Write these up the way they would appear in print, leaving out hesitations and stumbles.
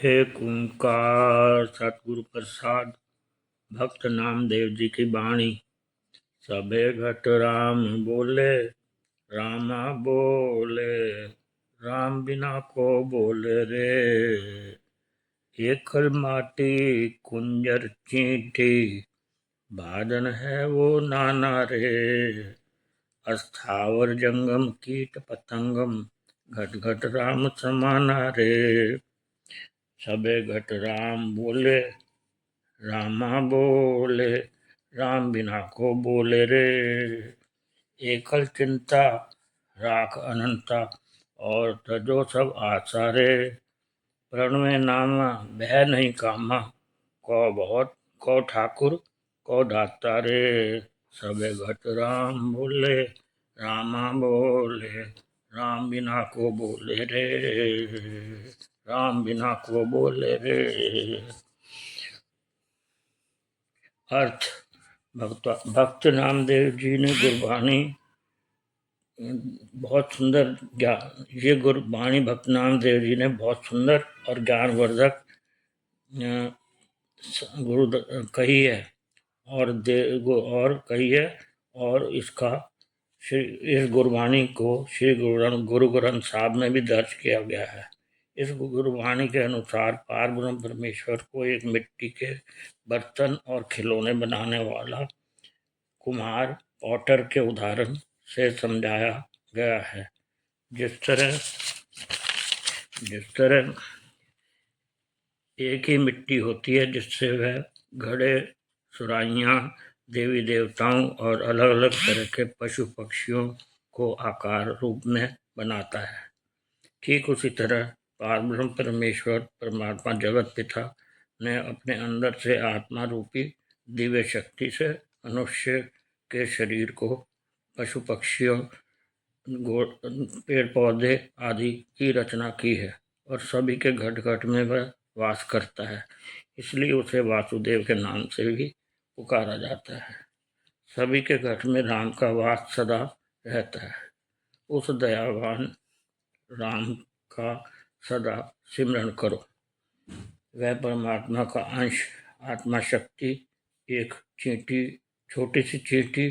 एक ओंकार सतगुरु प्रसाद भक्त नामदेव जी की वाणी। सबे घट राम बोले, रामा बोले, राम बिना को बोले रे। एकल माटी कुंजर चींटी, बादन है वो नाना रे। अस्थावर जंगम कीट पतंगम, घट घट राम समाना रे। सबे घट राम बोले, रामा बोले, राम बिना को बोले रे। एकल चिंता राख अनंता, और तजो सब आशा रे। प्रणवे नामा भय नहीं कामा, को बहुत को ठाकुर को दाता रे। सबे घट राम बोले, रामा बोले, राम बिना को बोले रे। राम बिना को बोले रे। अर्थ भक्त नामदेव जी ने गुरबाणी बहुत सुंदर ये गुरबाणी भक्त नामदेव जी ने बहुत सुंदर और ज्ञानवर्धक गुरु कही है और कही है। और इस गुरबाणी को श्री गुरु ग्रंथ साहब में भी दर्ज किया गया है। इस गुरबाणी के अनुसार पारब्रह्म परमेश्वर को एक मिट्टी के बर्तन और खिलौने बनाने वाला कुम्हार पॉटर के उदाहरण से समझाया गया है। जिस तरह एक ही मिट्टी होती है जिससे वह घड़े, सुराहियाँ, देवी देवताओं और अलग अलग तरह के पशु पक्षियों को आकार रूप में बनाता है, ठीक उसी तरह पारब्रह्म परमेश्वर परमात्मा जगत पिता ने अपने अंदर से आत्मा रूपी दिव्य शक्ति से मनुष्य के शरीर को पशु पक्षियों, पेड़ पौधे आदि की रचना की है और सभी के घट घट में वह वास करता है। इसलिए उसे वासुदेव के नाम से भी पुकारा जाता है। सभी के घट में राम का वास सदा रहता है। उस दयावान राम का सदा सिमरण करो। वह परमात्मा का अंश आत्मा शक्ति एक छोटी सी चींटी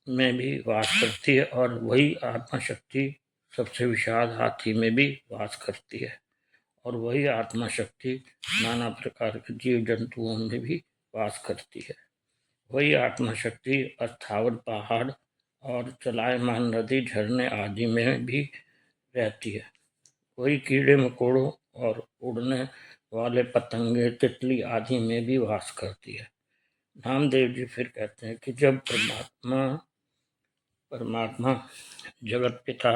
में भी वास करती है और वही आत्मा शक्ति सबसे विशाल हाथी में भी वास करती है और वही आत्मा शक्ति नाना प्रकार के जीव जंतुओं में भी वास करती है। वही आत्मा शक्ति अस्थावर पहाड़ और चलायमान नदी, झरने आदि में भी रहती है। वही कीड़े मकोड़ों और उड़ने वाले पतंगे, तितली आदि में भी वास करती है। नामदेव जी फिर कहते हैं कि जब परमात्मा जगत पिता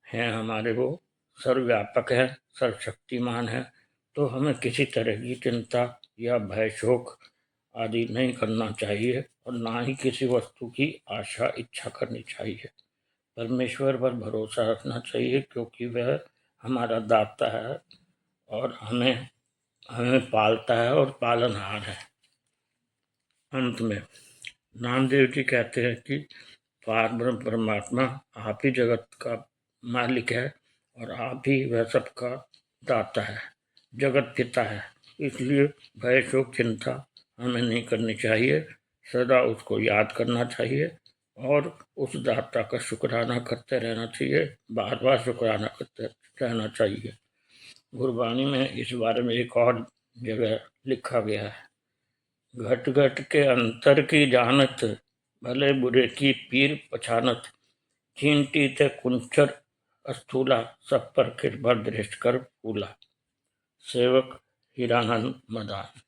हैं हमारे, वो सर्वव्यापक है, सर्वशक्तिमान है, तो हमें किसी तरह की चिंता या भय शोक आदि नहीं करना चाहिए और ना ही किसी वस्तु की आशा इच्छा करनी चाहिए। परमेश्वर पर भरोसा रखना चाहिए क्योंकि वह हमारा दाता है और हमें पालता है और पालनहार है। अंत में नामदेव जी कहते हैं कि पारब्रह्म परमात्मा आप ही जगत का मालिक है और आप ही वह सबका दाता है, जगत पिता है। इसलिए भय शोक चिंता हमें नहीं करनी चाहिए, सदा उसको याद करना चाहिए और उस दाता का शुक्राना करते रहना चाहिए, बार बार शुक्राना करते रहना चाहिए। गुरबाणी में इस बारे में एक और जगह लिखा गया है, घट घट के अंतर की जानत, भले बुरे की पीर पछानत, चींटी ते कुंचर अस्थूला, सब पर कृपा दृष्ट कर फूला। सेवक हीरानंद मदान।